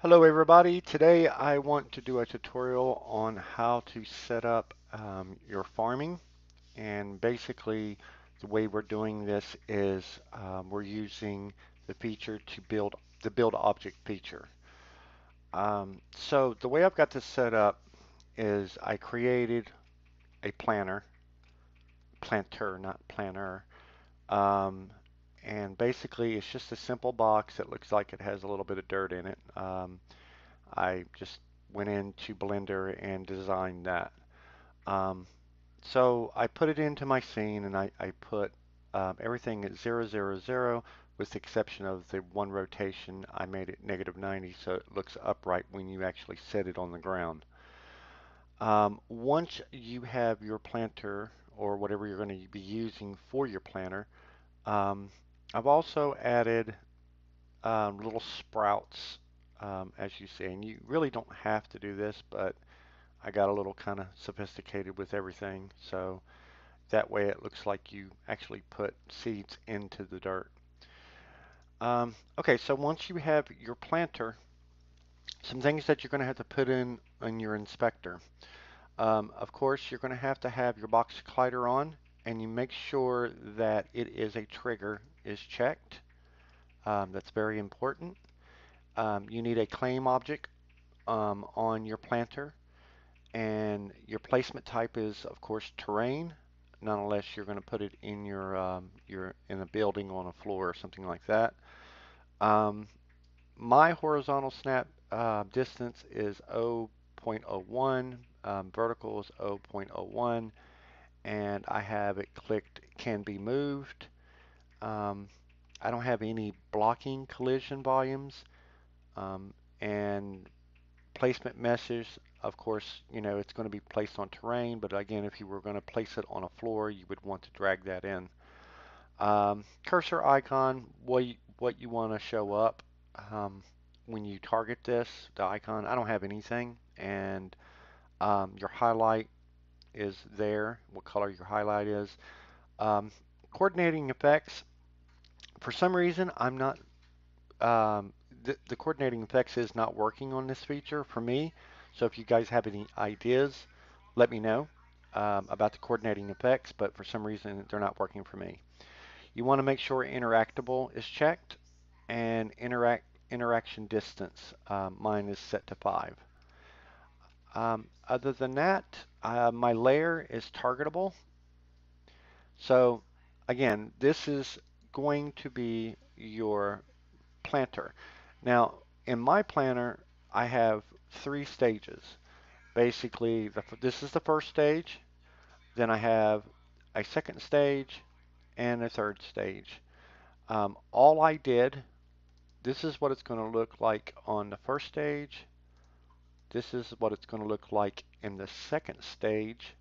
Hello everybody. Today I want to do a tutorial on how to set up your farming, and basically the way we're doing this is we're using the feature to build the build object feature. So the way I've got this set up is I created a planter, not planner, um, and basically it's just a simple box that looks like it has a little bit of dirt in it. I just went into Blender and designed that. Um, so I put it into my scene and I put everything at 0, 0, 0 with the exception of the one rotation. I made it -90 so it looks upright when you actually set it on the ground. Once you have your planter or whatever you're going to be using for your planter, um, I've also added little sprouts, as you see, and you really don't have to do this, but I got a little kind of sophisticated with everything, so that way it looks like you actually put seeds into the dirt. Okay, so once you have your planter, some things that you're going to have to put in your inspector. Of course, you're going to have your box collider on, and you make sure that it is a trigger is checked. That's very important. You need a claim object on your planter, and your placement type is, of course, terrain, not unless you're going to put it in your in a building on a floor or something like that. Um, my horizontal snap distance is 0.01, vertical is 0.01, and I have it clicked can be moved. Um, I don't have any blocking collision volumes, um, and placement meshes, of course, it's going to be placed on terrain, but again, if you were going to place it on a floor, you would want to drag that in. Cursor icon, what you want to show up um, when you target this, the icon. I don't have anything, and your highlight is there, what color your highlight is. Um, Coordinating effects, for some reason, I'm not, the coordinating effects is not working on this feature for me. So if you guys have any ideas, let me know about the coordinating effects, but for some reason they're not working for me. You want to make sure interactable is checked and interaction distance, mine is set to 5. Other than that, my layer is targetable. So again, this is going to be your planter. Now, in my planter, I have 3 stages. Basically, this is the first stage. Then I have a second stage and a third stage. All I did, this is what it's going to look like on the first stage. This is what it's going to look like in the second stage.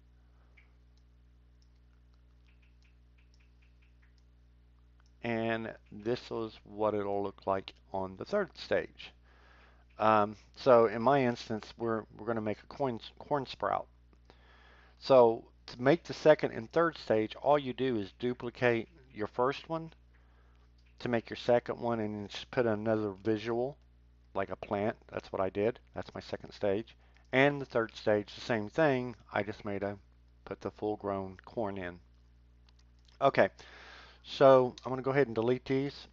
And this is what it'll look like on the third stage. So in my instance, we're going to make a corn sprout. So to make the second and third stage, all you do is duplicate your first one to make your second one and just put another visual like a plant. That's what I did. That's my second stage. And the third stage, the same thing. I just put the full grown corn in. Okay, so I'm going to go ahead and delete these.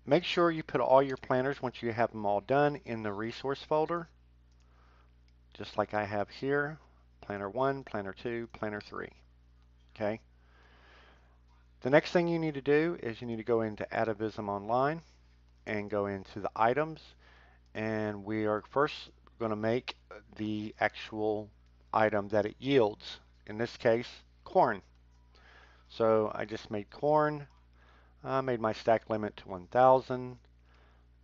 Make sure you put all your planters once you have them all done in the resource folder, just like I have here. Planter 1, Planter 2, Planter 3. Okay. The next thing you need to do is you need to go into Atavism Online and go into the items, and we are first going to make the actual item that it yields. In this case, corn. So I just made corn. I made my stack limit to 1,000,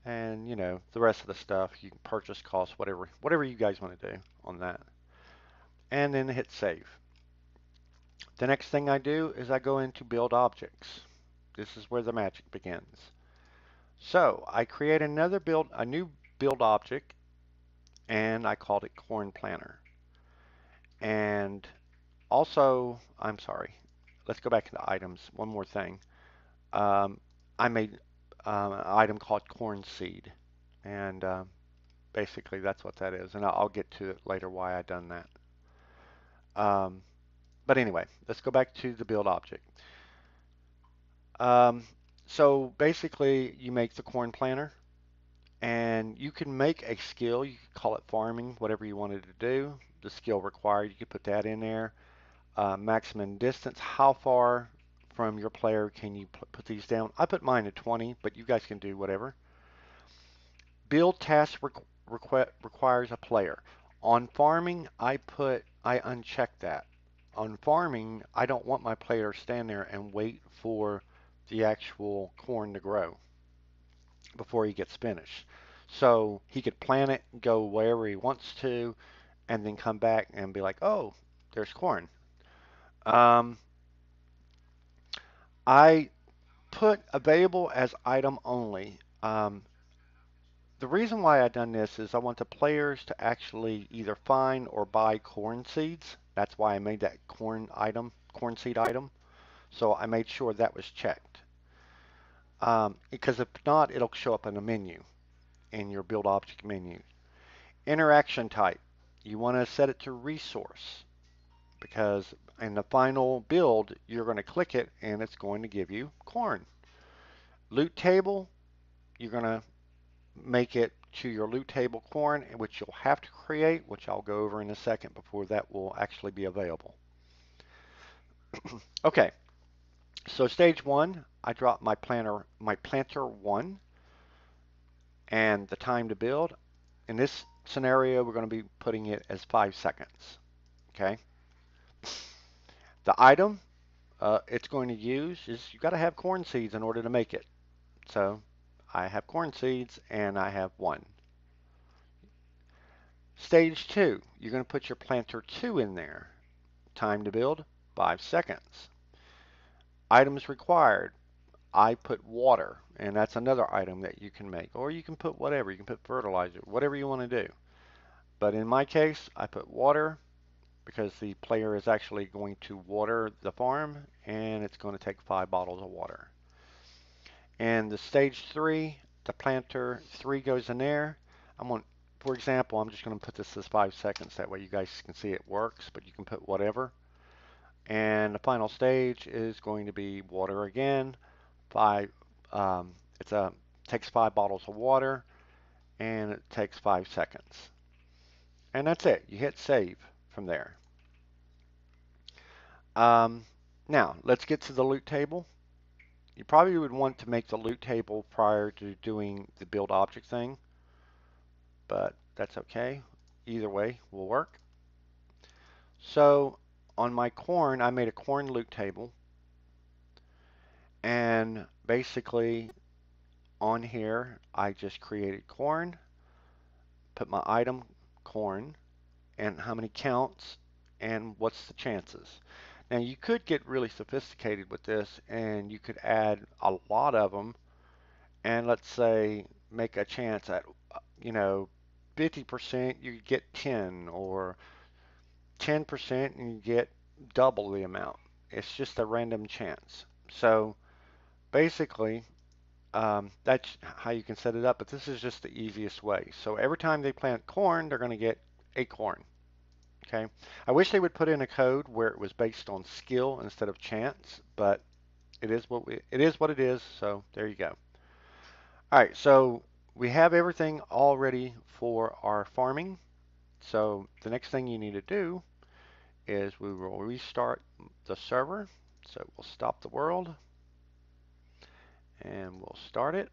and the rest of the stuff you can purchase cost, whatever you guys want to do on that, and then hit save. The next thing I do is I go into build objects. This is where the magic begins. So I create a new build object, and I called it corn planter. And also, I'm sorry, let's go back to the items. One more thing. Um, I made an item called corn seed. And basically that's what that is. And I'll get to it later why I done that. Um, but anyway, let's go back to the build object. Um, so basically you make the corn planter and you can make a skill. You can call it farming, whatever you wanted to do. The skill required, you could put that in there. Maximum distance, how far from your player can you put these down? I put mine at 20, but you guys can do whatever. Build task requires a player. On farming, I uncheck that. On farming, I don't want my player to stand there and wait for the actual corn to grow before he gets finished. So he could plant it, go wherever he wants to, and then come back and be like, oh, there's corn. Um, I put available as item only. The reason why I've done this is I want the players to actually either find or buy corn seeds. That's why I made that corn seed item. So I made sure that was checked. Because if not, it'll show up in a menu, in your build object menu. Interaction type, you want to set it to resource because in the final build, you're going to click it and it's going to give you corn. Loot table, you're going to make it to your loot table corn, which you'll have to create, which I'll go over in a second before that will actually be available. Okay, so stage one, I dropped my planter one, and the time to build. In this scenario, we're going to be putting it as 5 seconds. Okay, the item it's going to use is you got to have corn seeds in order to make it. So I have corn seeds and I have one. Stage two, you're going to put your planter two in there. Time to build, 5 seconds. Items required, I put water, and that's another item that you can make. Or you can put whatever, you can put fertilizer, whatever you want to do. But in my case, I put water because the player is actually going to water the farm, and it's going to take 5 bottles of water. And the stage three, the planter three goes in there. For example, I'm just going to put this as 5 seconds. That way you guys can see it works, but you can put whatever. And the final stage is going to be water again. Five, um, it's a takes 5 bottles of water, and it takes 5 seconds. And that's it. You hit save from there. Um, Now let's get to the loot table. You probably would want to make the loot table prior to doing the build object thing, but that's okay. Either way will work. So on my corn, I made a corn loot table, and basically on here, I just created corn, put my item corn, and how many counts, and what's the chances. Now you could get really sophisticated with this, and you could add a lot of them, and let's say make a chance at, you know, 50% you get 10, or 10% and you get double the amount. It's just a random chance. So basically, that's how you can set it up, but this is just the easiest way. So every time they plant corn, they're going to get a corn. Okay. I wish they would put in a code where it was based on skill instead of chance, but it is what it is. So there you go. All right. So we have everything all ready for our farming. So the next thing you need to do is we will restart the server. So we'll stop the world and we'll start it.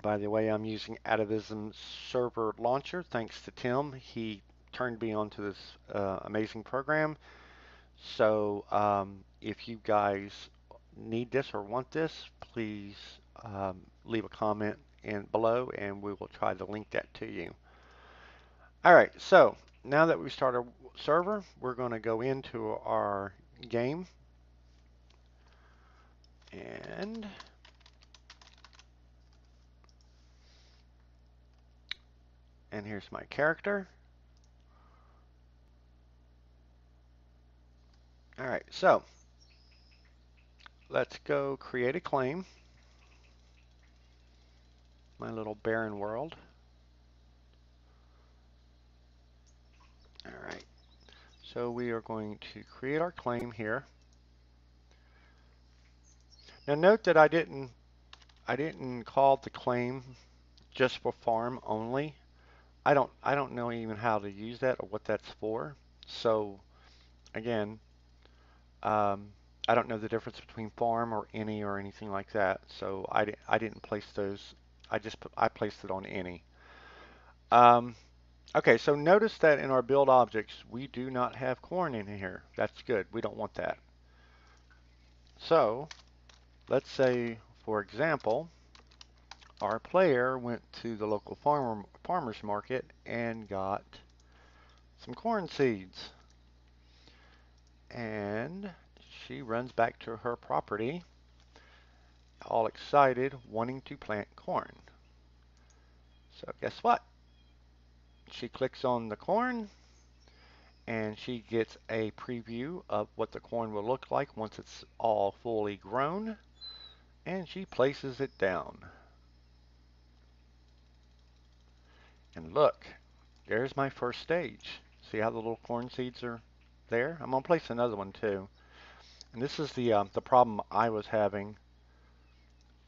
By the way, I'm using Atavism Server Launcher. Thanks to Tim. He turned me onto this amazing program. So if you guys need this or want this, please leave a comment in below and we will try to link that to you. All right, so now that we start our server, we're going to go into our game. And here's my character. All right, so let's go create a claim. my little barren world. All right. So we are going to create our claim here. Now note that I didn't call the claim just for farm only. I don't know even how to use that or what that's for. So again, um, I don't know the difference between farm or any or anything like that. So I didn't place those. I placed it on any. Um, okay, so notice that in our build objects we do not have corn in here. That's good. We don't want that. So let's say, for example, our player went to the local farmer's market and got some corn seeds. And she runs back to her property, all excited, wanting to plant corn. So guess what? She clicks on the corn and she gets a preview of what the corn will look like once it's all fully grown, and she places it down. And look, there's my first stage. See how the little corn seeds are there? I'm going to place another one too. And this is the problem I was having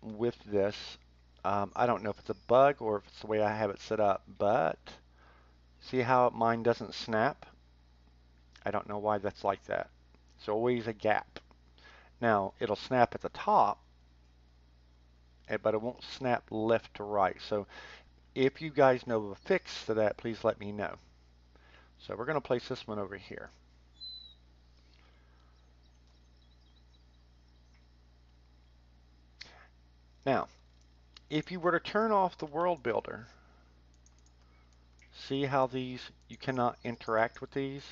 with this. I don't know if it's a bug or if it's the way I have it set up, but see how mine doesn't snap? I don't know why that's like that. It's always a gap. Now, it'll snap at the top, but it won't snap left to right. So if you guys know of a fix to that, please let me know. So we're going to place this one over here. Now, if you were to turn off the world builder, see how you cannot interact with these?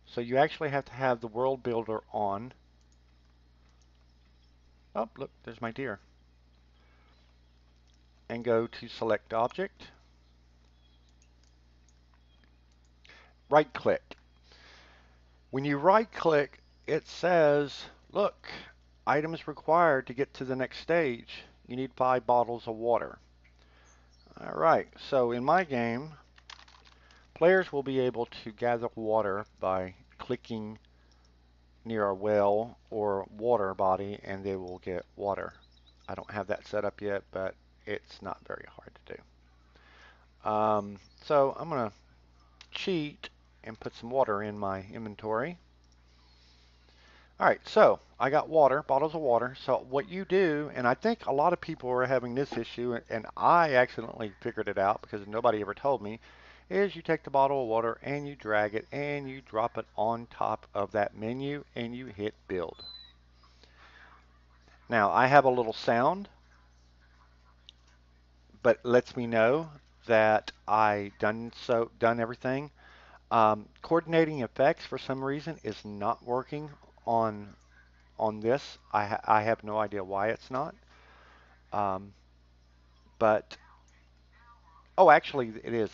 So you actually have to have the world builder on. Oh, look, there's my deer. And go to select object. Right click. When you right click, it says, look, items required to get to the next stage. You need 5 bottles of water. All right, so in my game, players will be able to gather water by clicking near a well or water body and they will get water. I don't have that set up yet, but it's not very hard to do. So I'm going to cheat and put some water in my inventory. All right, so I got water, bottles of water. So what you do, and I think a lot of people are having this issue, and I accidentally figured it out because nobody ever told me, is you take the bottle of water and you drag it and you drop it on top of that menu and you hit build. Now I have a little sound, but lets me know that I done everything. Coordinating effects for some reason is not working on this. I have no idea why it's not. Um, but oh, actually it is.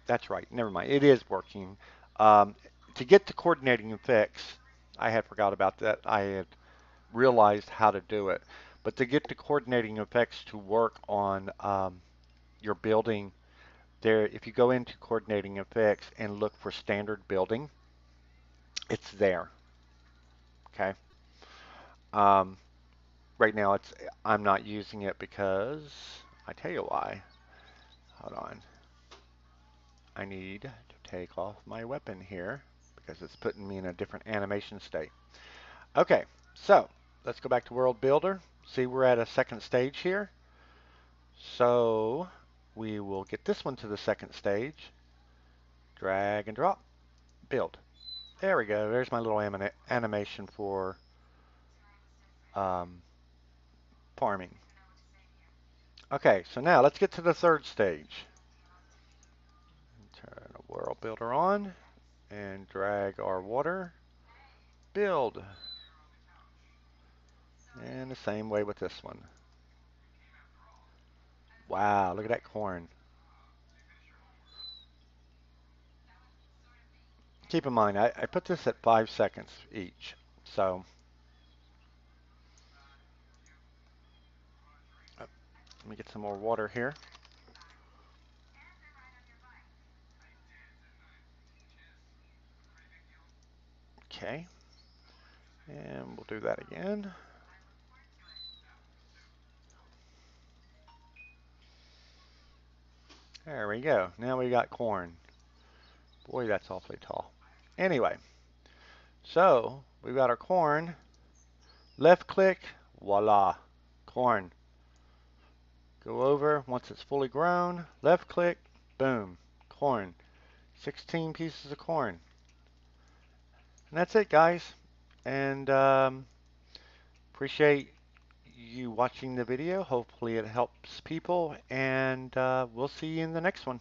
That's right. Never mind. It is working. Um, to get to coordinating effects, I had forgot about that. I had realized how to do it. But to get the coordinating effects to work on your building, there, if you go into coordinating effects and look for standard building, it's there. Okay. Um, right now, I'm not using it because I tell you why. Hold on. I need to take off my weapon here because it's putting me in a different animation state. Okay, so let's go back to World Builder. See, we're at a second stage here. So we will get this one to the second stage. Drag and drop. Build. There we go. There's my little animation for um, farming. Okay, so now let's get to the third stage. Turn the World Builder on and drag our water. Build. And the same way with this one. Wow, look at that corn. Keep in mind, I put this at 5 seconds each. So Let me get some more water here. Okay. And we'll do that again. There we go. Now we got corn. Boy, that's awfully tall. Anyway, so we've got our corn. Left click, voila, corn. Go over once it's fully grown. Left click, boom, corn. 16 pieces of corn. And that's it, guys. And appreciate you watching the video. Hopefully it helps people. And we'll see you in the next one.